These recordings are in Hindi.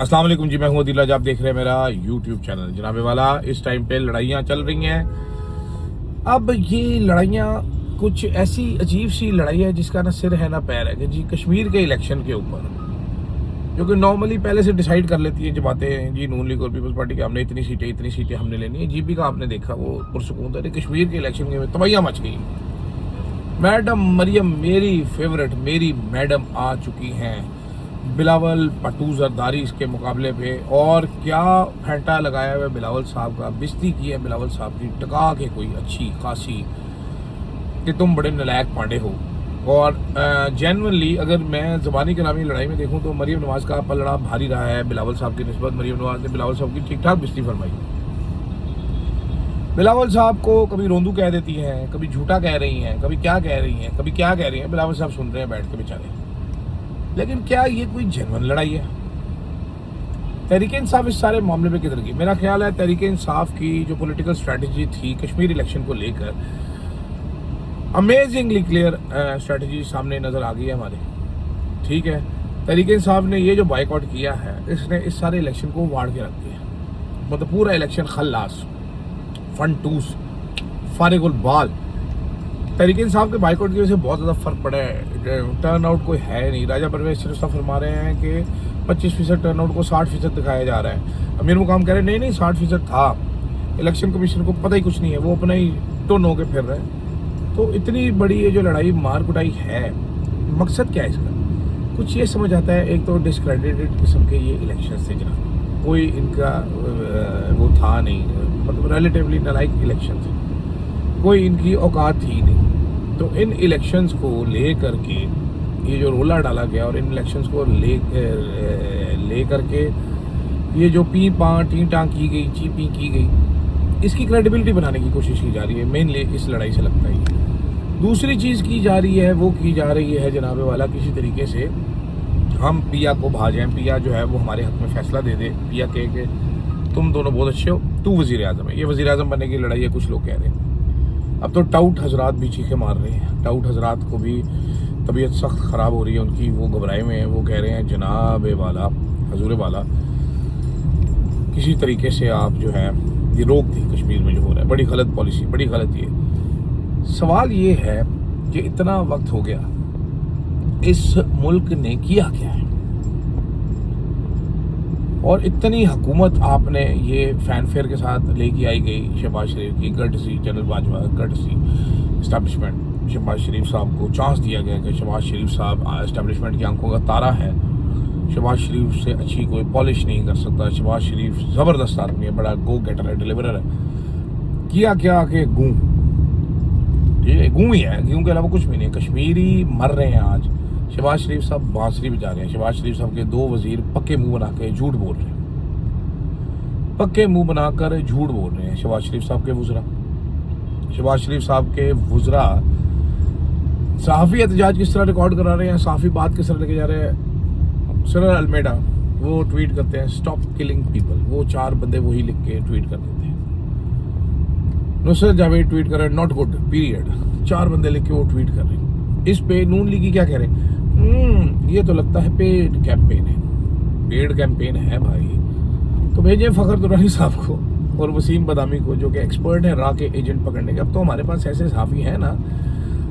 अस्सलाम वालेकुम जी, मैं हूं अदिल। आप देख रहे हैं मेरा यूट्यूब चैनल। जनाबे वाला, इस टाइम पे लड़ाइयाँ चल रही हैं। अब ये लड़ाइयाँ कुछ ऐसी अजीब सी लड़ाई है जिसका ना सिर है ना पैर है कि जी कश्मीर के इलेक्शन के ऊपर, जो कि नॉर्मली पहले से डिसाइड कर लेती है जमातें जी, नून लीग और पीपल्स पार्टी के हमने इतनी सीटें हमने लेनी है। जीपी का आपने देखा वो पुरसकून था। कश्मीर के इलेक्शन के तबाहियाँ मच गई। मैडम मरियम, मेरी फेवरेट, मेरी मैडम आ चुकी हैं बिलावल भट्टू जरदारी इसके मुकाबले पे। और क्या फेंटा लगाया हुआ बिलावल साहब का, बिस्ती की है बिलावल साहब की टका के कोई अच्छी खासी कि तुम बड़े नलायक पांडे हो। और जेन्युइनली अगर मैं ज़बानी कलामी लड़ाई में देखूं तो मरियम नवाज़ का पलड़ा भारी रहा है बिलावल साहब की निस्बत। मरियम नवाज़ ने बिलावल साहब की ठीक ठाक बिस्ती फरमाई। बिलावल साहब को कभी रोंदू कह देती हैं, कभी झूठा कह रही हैं, कभी क्या कह रही हैं, कभी क्या कह रही हैं। बिलावल साहब सुन रहे हैं बैठ के बेचारे। लेकिन क्या ये कोई जेन्युइन लड़ाई है? तहरीक इंसाफ इस सारे मामले में किधर गई? मेरा ख्याल है तहरीक इंसाफ की जो पॉलिटिकल स्ट्रेटजी थी कश्मीर इलेक्शन को लेकर, अमेजिंगली क्लियर स्ट्रेटजी सामने नजर आ गई है हमारे। ठीक है, तहरीक इंसाफ ने ये जो बाइकआउट किया है, इसने इस सारे इलेक्शन को वाड़ के रख दिया। मतलब पूरा इलेक्शन खल्लास, फंटूस, फारिगुल बाल। तहरीक इंसाफ के बाइकआउट की वजह से बहुत ज़्यादा फर्क पड़ा है। टर्न आउट कोई है नहीं। राजा परवेज सिर्फ फरमा रहे हैं कि 25% टर्न आउट को 60% दिखाया जा रहा है। अमीर मुकाम कह रहे हैं नहीं नहीं 60% था। इलेक्शन कमीशन को पता ही कुछ नहीं है, वो अपना ही टोन होके फिर रहे हैं। तो इतनी बड़ी ये जो लड़ाई मार कुटाई है, मकसद क्या है इसका? कुछ ये समझ आता है, एक तो डिस्क्रेडिटेड किस्म के ये इलेक्शन से जनाब, कोई इनका वो था नहीं, मतलब रिलेटिवली नालायक इलेक्शन थे, कोई इनकी औकात थी नहीं। तो इन इलेक्शंस को ले करके ये जो रोला डाला गया और इन इलेक्शंस को ले करके ये जो पी पाँ टी टाँ की गई, चीपी की गई, इसकी क्रेडिबिलिटी बनाने की कोशिश की जा रही है मेनली इस लड़ाई से, लगता है। दूसरी चीज़ की जा रही है, वो की जा रही है जनाबे वाला किसी तरीके से हम पिया को भा जाएं, पिया जो है वो हमारे हक में फैसला दे दे। पिया कहे कि तुम दोनों बहुत अच्छे हो, तू वज़ीर आज़म है। ये वज़ीर आज़म बनने की लड़ाई है, कुछ लोग कह रहे हैं। अब तो टाउट हजरात भी चीखे मार रहे हैं। टाउट हजरात को भी तबीयत सख्त ख़राब हो रही है उनकी, वो घबराए हुए हैं। वो कह रहे हैं जनाब वाला, हजूर वाला, किसी तरीके से आप जो है ये रोक दें कश्मीर में जो हो रहा है। बड़ी गलत पॉलिसी, बड़ी गलत। ये सवाल ये है कि इतना वक्त हो गया, इस मुल्क ने किया क्या है? और इतनी हुकूमत आपने ये फैनफेयर के साथ लेके आई गई शहबाज शरीफ की, courtesy general Bajwa, courtesy establishment. Shehbaz Sharif साहब को चांस दिया गया कि शहबाज शरीफ साहब इस्टेब्लिशमेंट की आंखों का तारा है। शहबाज शरीफ से अच्छी कोई पॉलिश नहीं कर सकता। शहबाज शरीफ ज़बरदस्त आदमी है, बड़ा गो गेटर है, डिलीवरर है। किया क्या कि गूं, ठीक है, गूं ही है, गूं के अलावा कुछ भी नहीं। कश्मीरी मर रहे हैं आज। शहबाज शरीफ साहब बांसुरी बजा रहे हैं। शहबाज शरीफ साहब के दो वजीर पक्के मुंह बना के झूठ बोल रहे हैं, पक्के मुंह बनाकर झूठ बोल रहे हैं। शहबाज शरीफ साहब के वुज़रा, शहबाज शरीफ साहब के वुज़रा सहाफ़ी एहतजाज किस तरह रिकॉर्ड करा रहे हैं, सहाफ़ी बात किस तरह लेके जा रहे हैं। सर अल्मेडा वो ट्वीट करते हैं स्टॉप किलिंग पीपल, वो 4 बंदे वही लिख के ट्वीट कर देते हैं। नुसरत जावेद ट्वीट कर रहे हैं नॉट गुड पीरियड, 4 बंदे लिख के वो ट्वीट कर रहे हैं। इस पे नून लीगी क्या कह रहे हैं? ये तो लगता है पेड कैंपेन है। पेड कैंपेन है भाई, तो भेजें फ़खर दुरानी साहब को और वसीम बदामी को, जो कि एक्सपर्ट हैं राह के एजेंट पकड़ने के। अब तो हमारे पास ऐसे सहाफ़ी हैं ना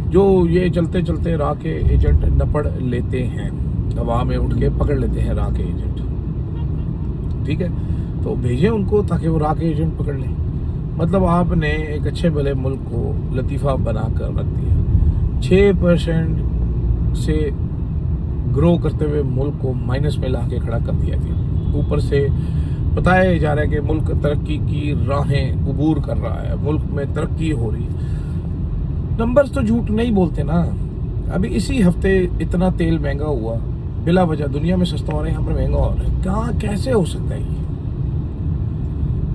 जो ये चलते चलते राह के एजेंट नपड़ लेते हैं, हवा में उठ के पकड़ लेते हैं राह के एजेंट। ठीक है, तो भेजें उनको ताकि वो राह के एजेंट पकड़ लें। मतलब आपने एक अच्छे भले मुल्क को लतीफ़ा बना कर रख दिया। 6% से ग्रो करते हुए मुल्क को माइनस में ला के खड़ा कर दिया गया। ऊपर से बताया जा रहा है कि मुल्क तरक्की की राहें अबूर कर रहा है, मुल्क में तरक्की हो रही है। नंबर्स तो झूठ नहीं बोलते ना। अभी इसी हफ्ते इतना तेल महंगा हुआ, बिला वजह दुनिया में सस्ता हो रहा है, यहाँ पर महंगा हो रहा है। कहाँ, कैसे हो सकता है ये?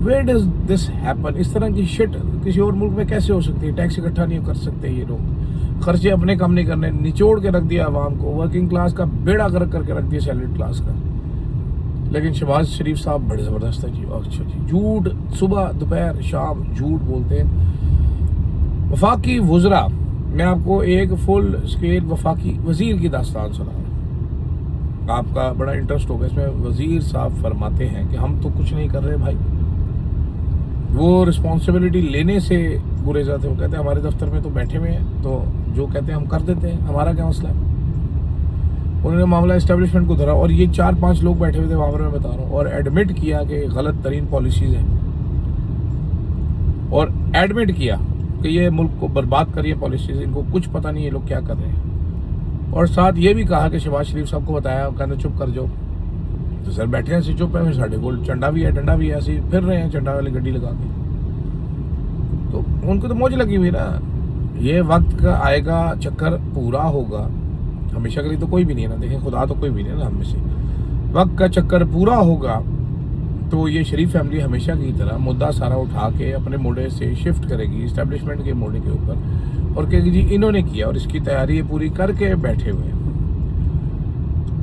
Where does this happen? इस तरह की शिट किसी और मुल्क में कैसे हो सकती है? टैक्स इकट्ठा नहीं कर सकते ये लोग, खर्चे अपने कम नहीं करने, निचोड़ के रख दिया आवाम को, वर्किंग क्लास का बेड़ा गर्क करके रख दिया सैलरी क्लास का। लेकिन शहबाज शरीफ साहब बड़े ज़बरदस्त है जी। अच्छा जी, झूठ सुबह दोपहर शाम झूठ बोलते हैं। वफाकी वुज़रा, मैं आपको एक फुल स्केल वफाकी वज़ीर की दास्तान सुना रहा हूँ। आपका बड़ा इंटरेस्ट होगा इसमें। वजीर साहब फरमाते हैं कि हम तो कुछ नहीं कर रहे भाई, वो रिस्पॉन्सिबिलिटी लेने से बुरे जाते। वो कहते हैं हमारे दफ्तर में तो बैठे हुए हैं, तो जो कहते हैं हम कर देते हैं, हमारा क्या मसला है। उन्होंने मामला एस्टेब्लिशमेंट को धरा, और ये 4-5 लोग बैठे हुए थे वहाँ पर, मैं बता रहा हूँ, और एडमिट किया कि गलत तरीन पॉलिसीज़ हैं, और एडमिट किया कि ये मुल्क को बर्बाद करिए पॉलिसीज़, इनको कुछ पता नहीं ये लोग क्या कर रहे हैं। और साथ ये भी कहा कि शहबाज शरीफ साहब को बताया, कहने चुप कर जाओ, तो सर बैठे हैं ऐसे चुप है, साढ़े को चंडा भी है डंडा भी है, ऐसे फिर रहे हैं चंडा वाली गड्डी लगा के। तो उनको तो मौज लगी हुई ना। ये वक्त का आएगा, चक्कर पूरा होगा, हमेशा के लिए तो कोई भी नहीं है ना, देखें खुदा तो कोई भी नहीं है ना हम में से। वक्त का चक्कर पूरा होगा तो ये शरीफ फैमिली हमेशा की तरह मुद्दा सारा उठा के अपने मोड़े से शिफ्ट करेगी इस्टेब्लिशमेंट के मोड़े के ऊपर, और कहेगी जी इन्होंने किया, और इसकी तैयारी पूरी करके बैठे हुए हैं।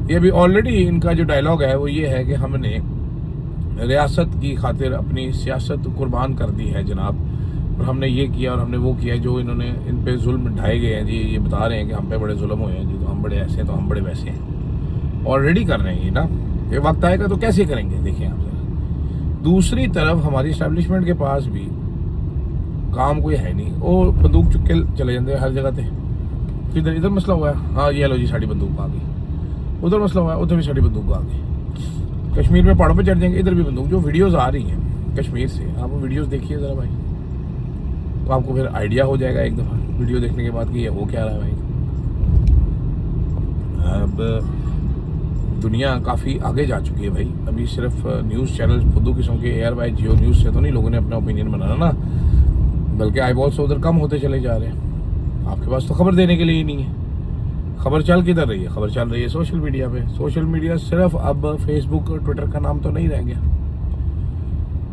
ये भी ऑलरेडी इनका जो डायलॉग है वो ये है कि हमने रियासत की खातिर अपनी सियासत कुर्बान कर दी है जनाब, और हमने ये किया और हमने वो किया। जो इन्होंने इन पे जुल्म ढाए गए हैं जी, ये बता रहे हैं कि हम पे बड़े जुल्म हुए हैं जी, तो हम बड़े ऐसे हैं, तो हम बड़े वैसे हैं, ऑलरेडी कर रहे हैं ये ना। ये वक्त आएगा तो कैसे करेंगे, देखिए आप जरा। दूसरी तरफ हमारी इस्टेब्लिशमेंट के पास भी काम कोई है नहीं, वो बंदूक चुक के चले जाते हैं हर जगह पे। किधर इधर मसला हुआ है, हाँ ये लो जी साड़ी बंदूक आ गई, उधर मसला हुआ है, उधर भी साड़ी बंदूक आ गई। कश्मीर में पहाड़ों पे चढ़ जाएंगे, इधर भी बंदूक। जो वीडियोस आ रही हैं कश्मीर से, आप वो वीडियोस देखिए ज़रा भाई, तो आपको फिर आइडिया हो जाएगा एक दफ़ा वीडियो देखने के बाद कि ये हो क्या रहा है भाई। अब दुनिया काफ़ी आगे जा चुकी है भाई। अभी सिर्फ न्यूज़ चैनल फुद्दू किस्म के एयर बाय जियो न्यूज़ से तो नहीं लोगों ने अपना ओपिनियन बनाना ना, बल्कि आई बॉल्स उधर कम होते चले जा रहे हैं। आपके पास तो खबर देने के लिए ही नहीं है। खबर चल किधर रही है, खबर चल रही है सोशल मीडिया पे। सोशल मीडिया सिर्फ अब फेसबुक और ट्विटर का नाम तो नहीं रह गया,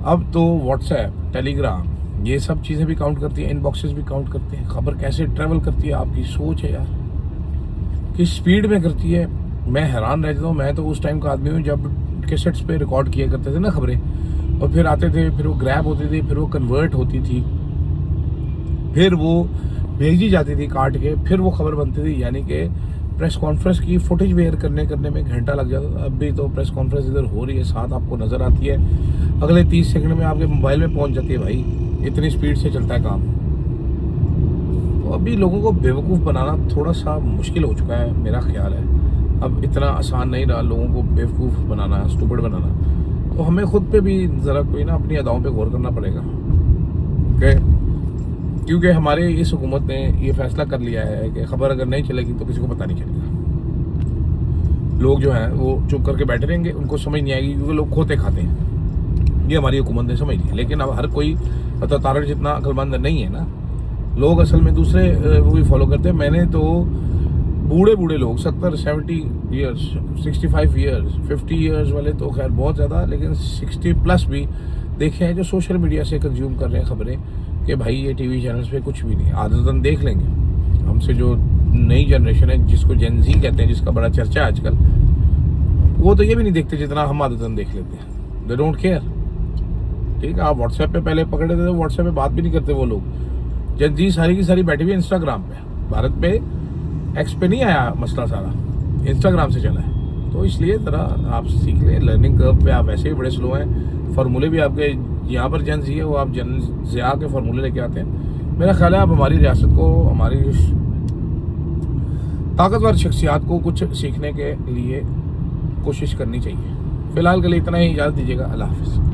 अब तो व्हाट्सएप, टेलीग्राम, ये सब चीज़ें भी काउंट करती हैं, इनबॉक्सेस भी काउंट करते हैं। खबर कैसे ट्रेवल करती है, आपकी सोच है यार, किस स्पीड में करती है। मैं हैरान रह जाता हूँ। मैं तो उस टाइम का आदमी हूँ जब कैसेट्स पे रिकॉर्ड किया करते थे ना खबरें, और फिर आते थे, फिर वो ग्रैब होती थी, फिर वो कन्वर्ट होती थी, फिर वो भेजी जाती थी काट के, फिर वो खबर बनती थी। यानी कि प्रेस कॉन्फ्रेंस की फुटेज वेयर करने में घंटा लग जाता था। अब भी तो प्रेस कॉन्फ्रेंस इधर हो रही है, साथ आपको नज़र आती है, अगले 30 सेकंड में आपके मोबाइल में पहुंच जाती है भाई, इतनी स्पीड से चलता है काम। तो अभी लोगों को बेवकूफ़ बनाना थोड़ा सा मुश्किल हो चुका है, मेरा ख्याल है। अब इतना आसान नहीं रहा लोगों को बेवकूफ़ बनाना, स्टूपिड बनाना। तो हमें खुद पे भी ज़रा कोई ना अपनी अदाओं पे गौर करना पड़ेगा, क्योंकि हमारे इस हुकूमत ने ये फैसला कर लिया है कि खबर अगर नहीं चलेगी तो किसी को पता नहीं चलेगा। लोग जो हैं वो चुप करके बैठे रहेंगे, उनको समझ नहीं आएगी, क्योंकि लोग खोते खाते हैं। ये हमारी हुकूमत ने समझ लिया। लेकिन अब हर कोई तारड़ जितना अक्लमंद नहीं है ना। लोग असल में दूसरे वो भी फॉलो करते हैं। मैंने तो बूढ़े लोग 70-70 ईयर्स, 65 ईयर्स, 50 ईयर्स वाले तो खैर बहुत ज़्यादा, लेकिन 60+ भी देखे हैं जो सोशल मीडिया से कंज्यूम कर रहे हैं खबरें कि भाई ये टीवी चैनल्स पे कुछ भी नहीं। आदतन देख लेंगे, हमसे जो नई जनरेशन है जिसको जेन ज़ी कहते हैं, जिसका बड़ा चर्चा है आजकल, वो तो ये भी नहीं देखते जितना हम आदतन देख लेते हैं। They don't care. ठीक है, आप व्हाट्सएप पे पहले पकड़े थे तो व्हाट्सएप पे बात भी नहीं करते वो लोग। जेन ज़ी सारी की सारी बैठी हुई इंस्टाग्राम पे। भारत पे एक्स पे नहीं आया मसला, सारा इंस्टाग्राम से चला है। तो इसलिए ज़रा आप सीख लें। लर्निंग कर्व पे आप वैसे ही बड़े स्लो हैं। फार्मूले भी आपके यहाँ पर जेन ज़ी है, वो आप जेन ज़िया के फार्मूले लेके आते हैं। मेरा ख्याल है आप हमारी रियासत को, हमारी ताकतवर शख्सियात को कुछ सीखने के लिए कोशिश करनी चाहिए। फ़िलहाल के लिए इतना ही, इजाज़त दीजिएगा। अल्लाह हाफ़िज़।